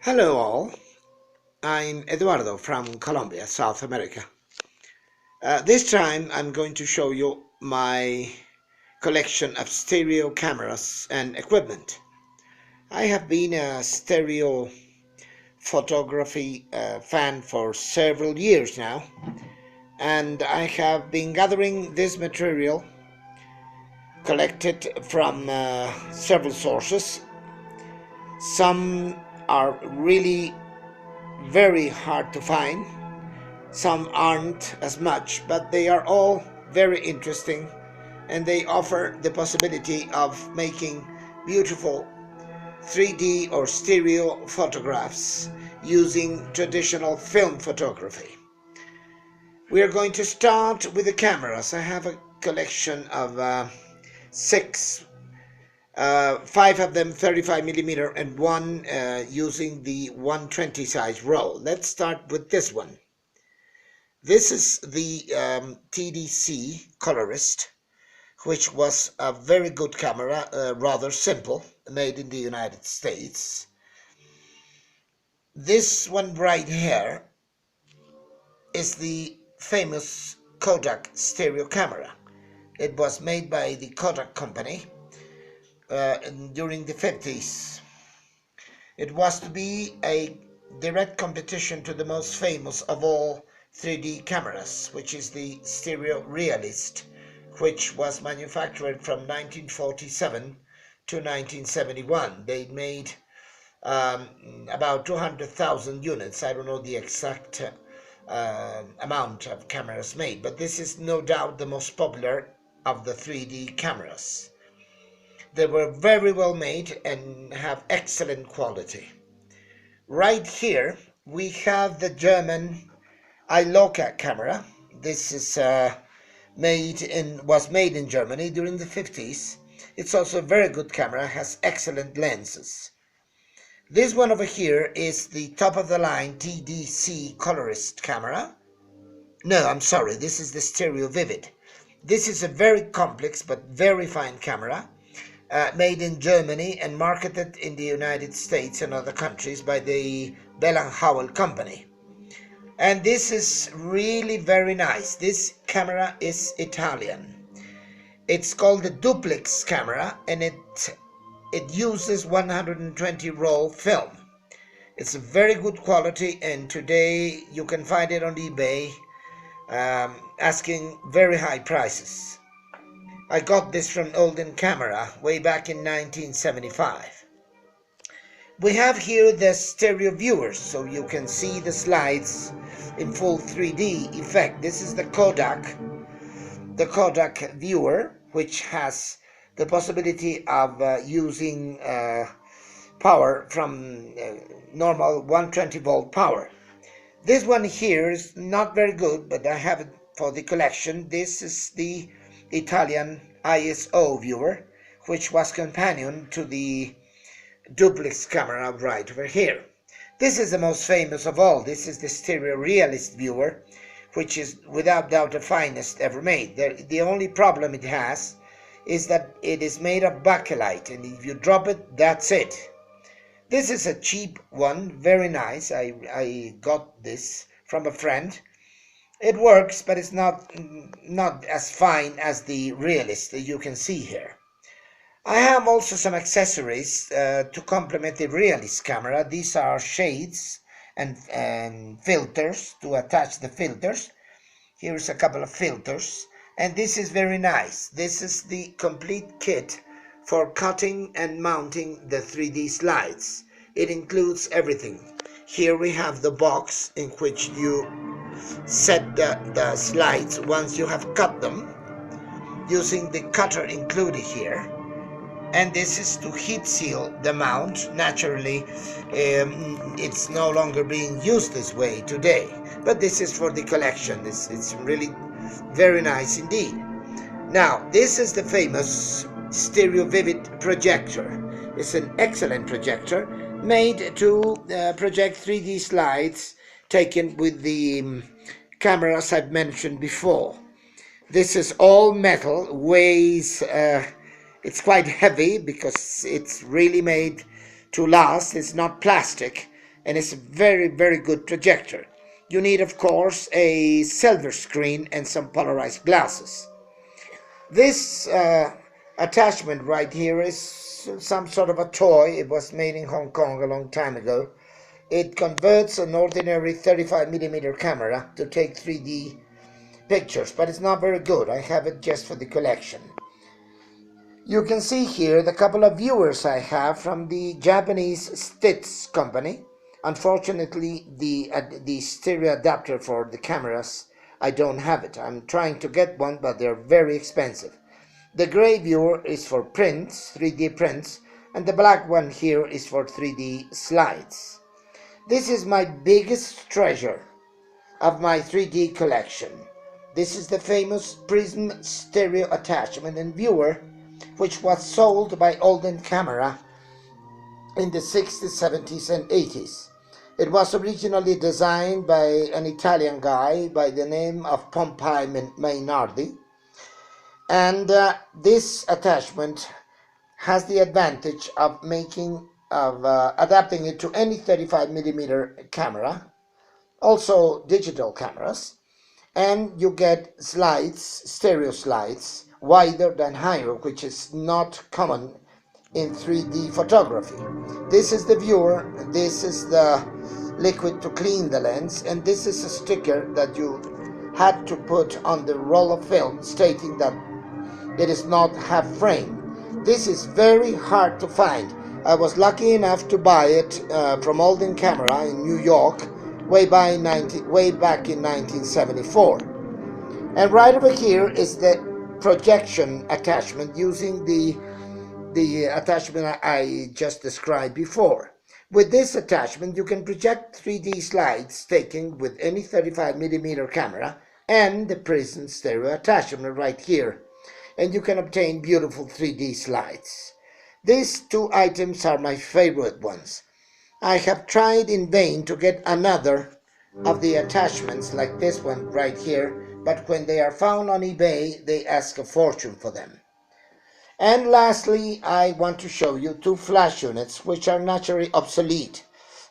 Hello all, I'm Eduardo from Colombia, South America. This time I'm going to show you my collection of stereo cameras and equipment. I have been a stereo photography fan for several years now, and I have been gathering this material collected from several sources. Some are really very hard to find. Some aren't as much, but they are all very interesting and they offer the possibility of making beautiful 3D or stereo photographs using traditional film photography. We are going to start with the cameras. I have a collection of six, five of them 35mm and one using the 120 size roll. Let's start with this one. This is the TDC Colorist, which was a very good camera, rather simple, made in the United States. This one right here is the famous Kodak stereo camera. It was made by the Kodak company during the 50s. It was to be a direct competition to the most famous of all 3D cameras, which is the Stereo Realist, which was manufactured from 1947 to 1971. They made about 200,000 units. I don't know the exact amount of cameras made, but this is no doubt the most popular of the 3D cameras. They were very well made and have excellent quality. Right here we have the German iLoca camera. This is was made in Germany during the 50s. It's also a very good camera, has excellent lenses. This one over here is the top of the line TDC Colorist camera. No, I'm sorry, this is the Stereo Vivid. This is a very complex but very fine camera, made in Germany and marketed in the United States and other countries by the Bell & Howell company. And this is really very nice. This camera is Italian. It's called the duplex camera, and it uses 120 roll film. It's a very good quality, and today you can find it on eBay asking very high prices. I got this from Olden Camera way back in 1975. We have here the stereo viewers, so you can see the slides in full 3D effect. This is the Kodak viewer, which has the possibility of using power from normal 120 volt power. This one here is not very good, but I have it for the collection. This is the Italian ISO viewer, which was companion to the duplex camera right over here. This is the most famous of all. This is the Stereo Realist viewer, which is without doubt the finest ever made. The only problem it has is that it is made of bakelite, and if you drop it, that's it. This is a cheap one, very nice. I got this from a friend. It works, but it's not as fine as the Realist that you can see here. I have also some accessories to complement the Realist camera. These are shades and filters to attach the filters. Here's a couple of filters, and this is very nice. This is the complete kit for cutting and mounting the 3D slides. It includes everything. Here we have the box in which you set the slides once you have cut them, using the cutter included here. And this is to heat seal the mount. Naturally, it's no longer being used this way today, but this is for the collection. It's really very nice indeed. Now, this is the famous Stereo Vivid projector. It's an excellent projector made to project 3D slides taken with the cameras I've mentioned before. This is all metal, weighs it's quite heavy because it's really made to last. It's not plastic. and it's a very, very good projector. You need, of course, a silver screen and some polarized glasses. This attachment right here is some sort of a toy. It was made in Hong Kong a long time ago. It converts an ordinary 35mm camera to take 3D pictures, but it's not very good. I have it just for the collection. You can see here the couple of viewers I have from the Japanese Stitz company. Unfortunately, the stereo adapter for the cameras, I don't have it. I'm trying to get one, but they're very expensive. The gray viewer is for prints, 3D prints, and the black one here is for 3D slides. This is my biggest treasure of my 3D collection. This is the famous Prism stereo attachment and viewer, which was sold by Olden Camera in the 60s, 70s, and 80s. It was originally designed by an Italian guy by the name of Pompei Mainardi, and this attachment has the advantage of adapting it to any 35mm camera, also digital cameras, and you get slides, stereo slides, wider than higher, which is not common in 3D photography. This is the viewer, this is the liquid to clean the lens, and this is a sticker that you had to put on the roll of film stating that it is not half frame. This is very hard to find. I was lucky enough to buy it from Olden Camera in New York way back in 1974. And right over here is the projection attachment using the attachment I just described before. With this attachment, you can project 3D slides taken with any 35mm camera and the Prism stereo attachment right here, and you can obtain beautiful 3D slides. These two items are my favorite ones. I have tried in vain to get another of the attachments like this one right here, but when they are found on eBay, they ask a fortune for them. And lastly, I want to show you two flash units which are naturally obsolete.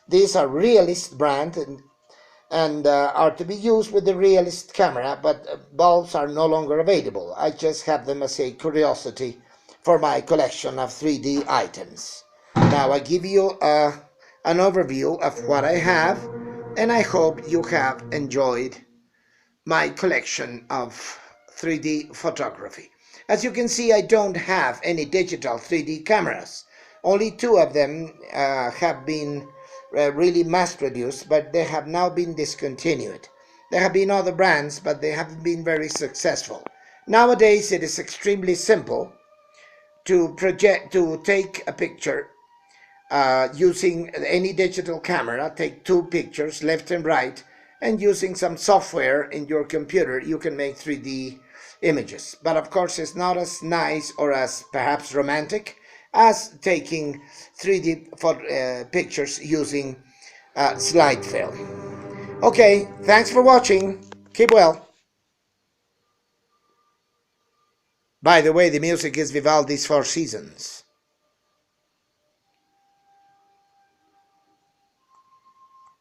These are Realist brand and are to be used with the Realist camera, but bulbs are no longer available. I just have them as a curiosity for my collection of 3D items. Now I give you an overview of what I have, and I hope you have enjoyed my collection of 3D photography. As you can see, I don't have any digital 3D cameras. Only two of them have been really mass-produced, but they have now been discontinued. There have been other brands, but they haven't been very successful. Nowadays, it is extremely simple to take a picture using any digital camera, take two pictures, left and right, and using some software in your computer, you can make 3D images. But of course, it's not as nice or as perhaps romantic as taking 3D pictures using slide film. Okay, thanks for watching. Keep well. By the way, the music is Vivaldi's Four Seasons.